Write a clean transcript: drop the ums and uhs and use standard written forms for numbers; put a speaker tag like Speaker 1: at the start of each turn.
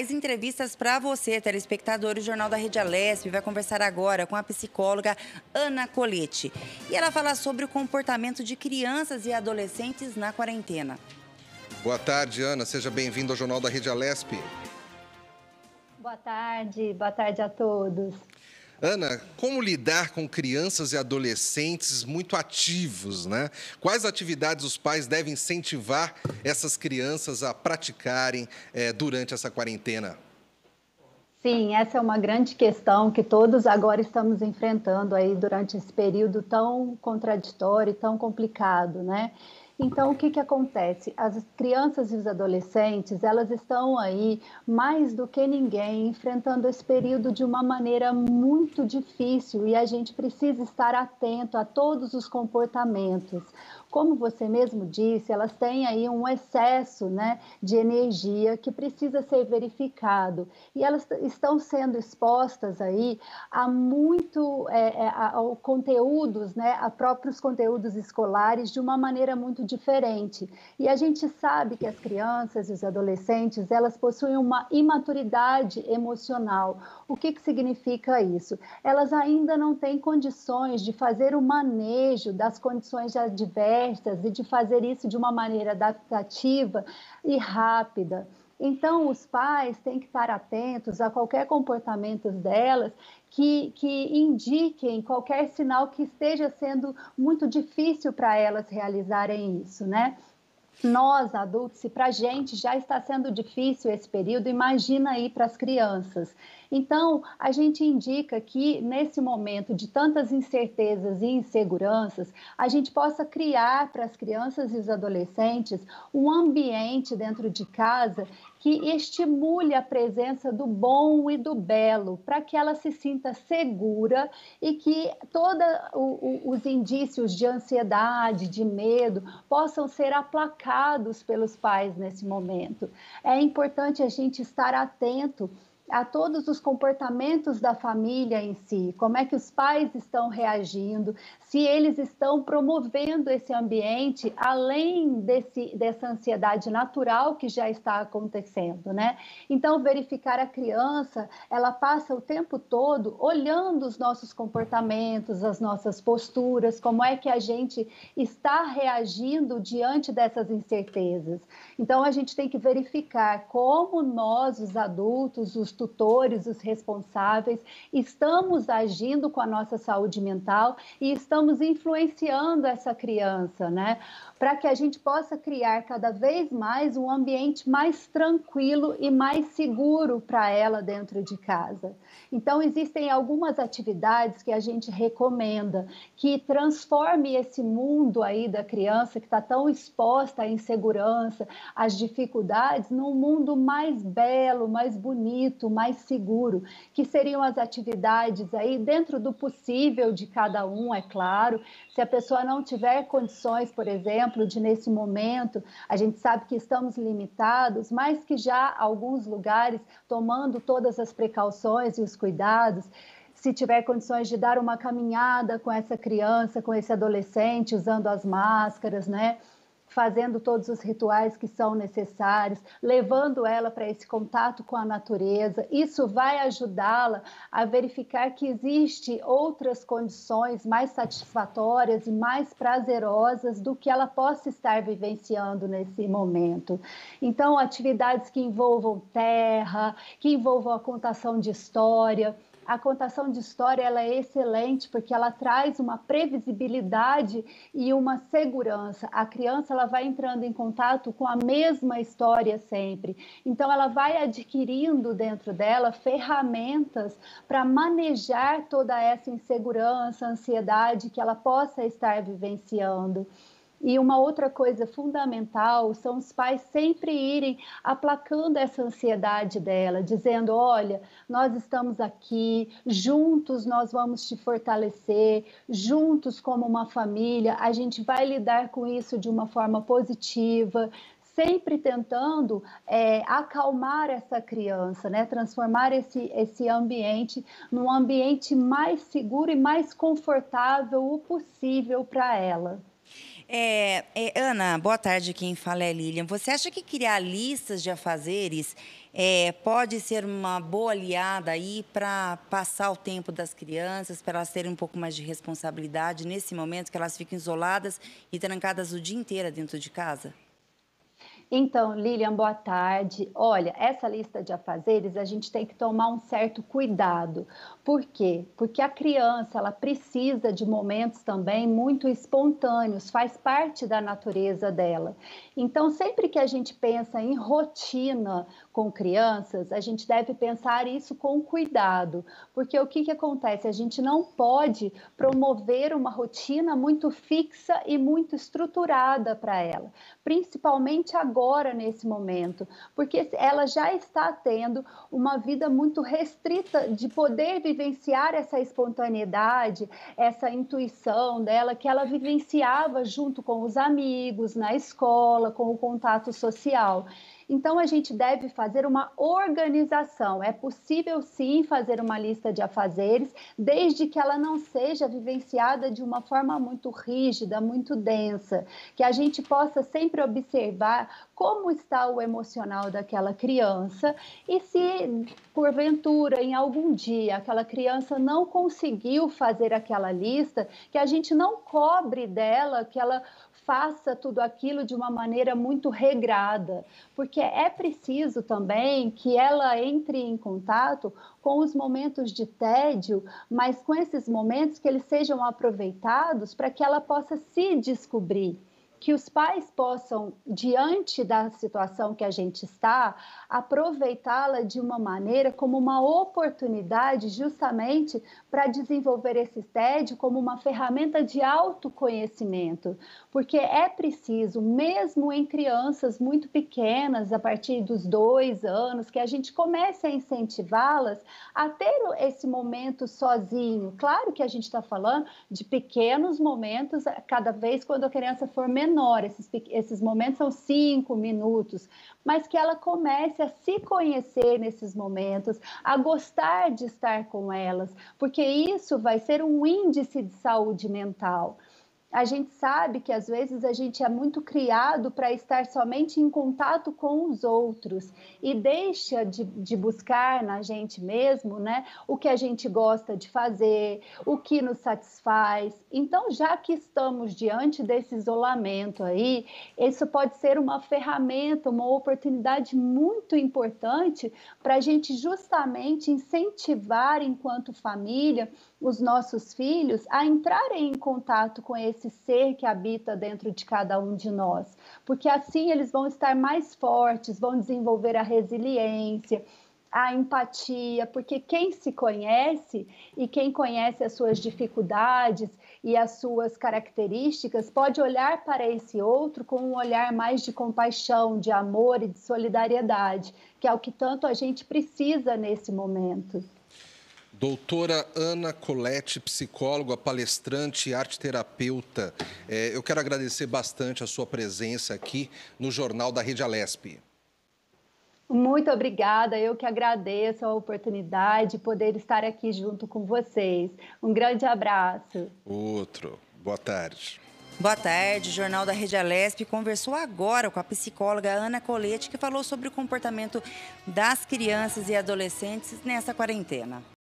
Speaker 1: Mais entrevistas para você, telespectador. O Jornal da Rede Alesp vai conversar agora com a psicóloga Ana Colete. E ela fala sobre o comportamento de crianças e adolescentes na quarentena.
Speaker 2: Boa tarde, Ana. Seja bem-vindo ao Jornal da Rede Alesp.
Speaker 3: Boa tarde a todos.
Speaker 2: Ana, como lidar com crianças e adolescentes muito ativos, né? Quais atividades os pais devem incentivar essas crianças a praticarem durante essa quarentena?
Speaker 3: Sim, essa é uma grande questão que todos agora estamos enfrentando aí durante esse período tão contraditório e tão complicado, né? Então, o que acontece? As crianças e os adolescentes, elas estão aí, mais do que ninguém, enfrentando esse período de uma maneira muito difícil e a gente precisa estar atento a todos os comportamentos. Como você mesmo disse, elas têm aí um excesso, né, de energia que precisa ser verificado e elas estão sendo expostas aí a conteúdos, né, a próprios conteúdos escolares de uma maneira muito diferente. E a gente sabe que as crianças e os adolescentes, elas possuem uma imaturidade emocional. O que significa isso? Elas ainda não têm condições de fazer o manejo das condições adversas e de fazer isso de uma maneira adaptativa e rápida. Então, os pais têm que estar atentos a qualquer comportamento delas que indiquem qualquer sinal que esteja sendo muito difícil para elas realizarem isso, né? Nós, adultos, se para a gente já está sendo difícil esse período, imagina aí para as crianças. Então, a gente indica que nesse momento de tantas incertezas e inseguranças, a gente possa criar para as crianças e os adolescentes um ambiente dentro de casa que estimule a presença do bom e do belo, para que ela se sinta segura e que todos os indícios de ansiedade, de medo, possam ser aplacados pelos pais nesse momento. É importante a gente estar atento a todos os comportamentos da família em si, como é que os pais estão reagindo, se eles estão promovendo esse ambiente além dessa ansiedade natural que já está acontecendo, né? Então, verificar a criança, ela passa o tempo todo olhando os nossos comportamentos, as nossas posturas, como é que a gente está reagindo diante dessas incertezas. Então, a gente tem que verificar como nós, os adultos, os tutores, os responsáveis, estamos agindo com a nossa saúde mental e estamos influenciando essa criança, né? Para que a gente possa criar cada vez mais um ambiente mais tranquilo e mais seguro para ela dentro de casa. Então, existem algumas atividades que a gente recomenda que transforme esse mundo aí da criança que está tão exposta à insegurança, às dificuldades, num mundo mais belo, mais bonito, mais seguro, que seriam as atividades aí dentro do possível de cada um, é claro. Se a pessoa não tiver condições, por exemplo, de nesse momento, a gente sabe que estamos limitados, mas que já alguns lugares, tomando todas as precauções e os cuidados, se tiver condições de dar uma caminhada com essa criança, com esse adolescente, usando as máscaras, né? Fazendo todos os rituais que são necessários, levando ela para esse contato com a natureza. Isso vai ajudá-la a verificar que existe outras condições mais satisfatórias e mais prazerosas do que ela possa estar vivenciando nesse momento. Então, atividades que envolvam terra, que envolvam a contação de história. A contação de história ela é excelente porque ela traz uma previsibilidade e uma segurança. A criança ela vai entrando em contato com a mesma história sempre. Então, ela vai adquirindo dentro dela ferramentas para manejar toda essa insegurança, ansiedade que ela possa estar vivenciando. E uma outra coisa fundamental são os pais sempre irem aplacando essa ansiedade dela, dizendo, olha, nós estamos aqui, juntos nós vamos te fortalecer, juntos como uma família, a gente vai lidar com isso de uma forma positiva, sempre tentando acalmar essa criança, né? Transformar esse ambiente num ambiente mais seguro e mais confortável o possível para ela.
Speaker 1: Ana, boa tarde, quem fala é Lilian. Você acha que criar listas de afazeres pode ser uma boa aliada aí para passar o tempo das crianças, para elas terem um pouco mais de responsabilidade nesse momento que elas ficam isoladas e trancadas o dia inteiro dentro de casa?
Speaker 3: Então, Lilian, boa tarde. Olha, essa lista de afazeres a gente tem que tomar um certo cuidado. Por quê? Porque a criança, ela precisa de momentos também muito espontâneos, faz parte da natureza dela. Então, sempre que a gente pensa em rotina com crianças, a gente deve pensar isso com cuidado, porque o que acontece? A gente não pode promover uma rotina muito fixa e muito estruturada para ela, principalmente agora, nesse momento, porque ela já está tendo uma vida muito restrita de poder vivenciar essa espontaneidade, essa intuição dela que ela vivenciava junto com os amigos, na escola, com o contato social. Então, a gente deve fazer uma organização. É possível, sim, fazer uma lista de afazeres, desde que ela não seja vivenciada de uma forma muito rígida, muito densa, que a gente possa sempre observar como está o emocional daquela criança e se, porventura, em algum dia, aquela criança não conseguiu fazer aquela lista, que a gente não cobre dela, que ela faça tudo aquilo de uma maneira muito regrada, porque é preciso também que ela entre em contato com os momentos de tédio, mas com esses momentos que eles sejam aproveitados para que ela possa se descobrir. Que os pais possam, diante da situação que a gente está, aproveitá-la de uma maneira como uma oportunidade justamente para desenvolver esse tédio como uma ferramenta de autoconhecimento, porque é preciso, mesmo em crianças muito pequenas, a partir dos 2 anos, que a gente comece a incentivá-las a ter esse momento sozinho. Claro que a gente está falando de pequenos momentos, cada vez quando a criança for menor, esses momentos são 5 minutos, mas que ela comece a se conhecer nesses momentos, a gostar de estar com elas, porque isso vai ser um índice de saúde mental. A gente sabe que às vezes a gente é muito criado para estar somente em contato com os outros e deixa de buscar na gente mesmo, né, o que a gente gosta de fazer, o que nos satisfaz. Então, já que estamos diante desse isolamento aí, isso pode ser uma ferramenta, uma oportunidade muito importante para a gente justamente incentivar, enquanto família, os nossos filhos a entrarem em contato com esse ser que habita dentro de cada um de nós, porque assim eles vão estar mais fortes, vão desenvolver a resiliência, a empatia, porque quem se conhece e quem conhece as suas dificuldades e as suas características pode olhar para esse outro com um olhar mais de compaixão, de amor e de solidariedade, que é o que tanto a gente precisa nesse momento.
Speaker 2: Doutora Ana Colete, psicóloga, palestrante e arteterapeuta, eu quero agradecer bastante a sua presença aqui no Jornal da Rede Alesp.
Speaker 3: Muito obrigada, eu que agradeço a oportunidade de poder estar aqui junto com vocês. Um grande abraço.
Speaker 2: Outro. Boa tarde.
Speaker 1: Boa tarde, o Jornal da Rede Alesp conversou agora com a psicóloga Ana Colete, que falou sobre o comportamento das crianças e adolescentes nessa quarentena.